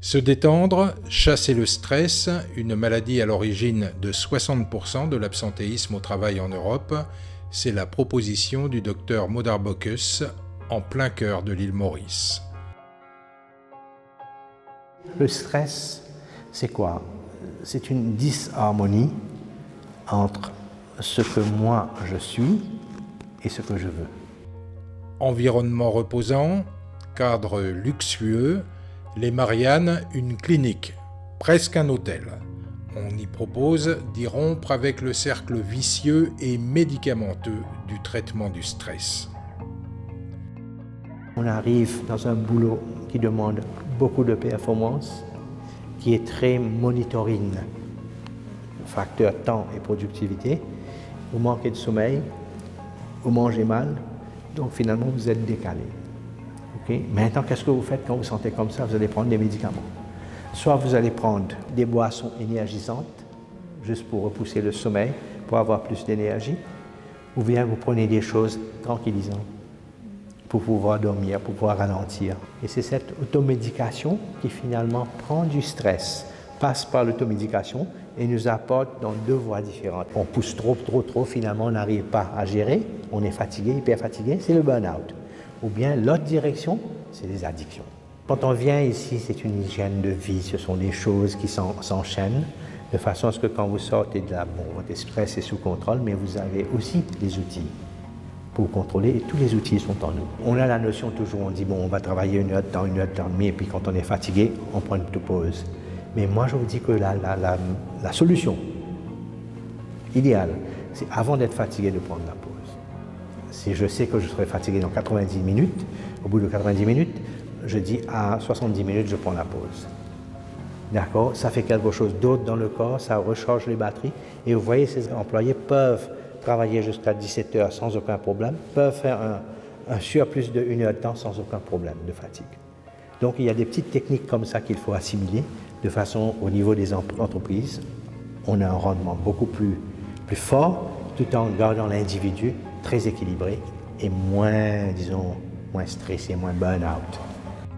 Se détendre, chasser le stress, une maladie à l'origine de 60% de l'absentéisme au travail en Europe, c'est la proposition du docteur Modarbocus en plein cœur de l'île Maurice. Le stress, c'est quoi? C'est une disharmonie entre ce que moi je suis et ce que je veux. Environnement reposant, cadre luxueux, les Mariannes, une clinique, presque un hôtel. On y propose d'y rompre avec le cercle vicieux et médicamenteux du traitement du stress. On arrive dans un boulot qui demande beaucoup de performance, qui est très monitoring, facteur temps et productivité. Vous manquez de sommeil, vous mangez mal, donc finalement vous êtes décalé. Okay? Maintenant, qu'est-ce que vous faites quand vous sentez comme ça? Vous allez prendre des médicaments. Soit vous allez prendre des boissons énergisantes, juste pour repousser le sommeil, pour avoir plus d'énergie, ou bien vous prenez des choses tranquillisantes pour pouvoir dormir, pour pouvoir ralentir. Et c'est cette automédication qui finalement prend du stress, passe par l'automédication et nous apporte dans deux voies différentes. On pousse trop, finalement on n'arrive pas à gérer, on est fatigué, hyper fatigué, c'est le burn-out. Ou bien l'autre direction, c'est les addictions. Quand on vient ici, c'est une hygiène de vie, ce sont des choses qui s'enchaînent, de façon à ce que quand vous sortez de là, votre stress est sous contrôle, mais vous avez aussi des outils pour contrôler, et tous les outils sont en nous. On a la notion toujours, on dit, on va travailler une heure de temps, une heure de temps et demie, et puis quand on est fatigué, on prend une petite pause. Mais moi, je vous dis que la solution idéale, c'est avant d'être fatigué de prendre la pause. Si je sais que je serai fatigué dans 90 minutes, au bout de 90 minutes, je dis à 70 minutes, je prends la pause. D'accord? Ça fait quelque chose d'autre dans le corps, ça recharge les batteries. Et vous voyez, ces employés peuvent travailler jusqu'à 17 heures sans aucun problème, peuvent faire un surplus de 1 heure de temps sans aucun problème de fatigue. Donc il y a des petites techniques comme ça qu'il faut assimiler, de façon au niveau des entreprises, on a un rendement beaucoup plus fort, tout en gardant l'individu très équilibré et moins stressé, moins burn-out.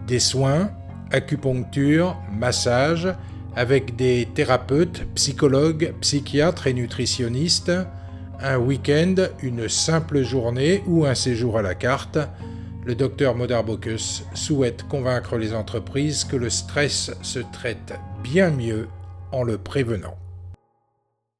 Des soins, acupuncture, massage, avec des thérapeutes, psychologues, psychiatres et nutritionnistes, un week-end, une simple journée ou un séjour à la carte, le docteur Modarbocus souhaite convaincre les entreprises que le stress se traite bien mieux en le prévenant.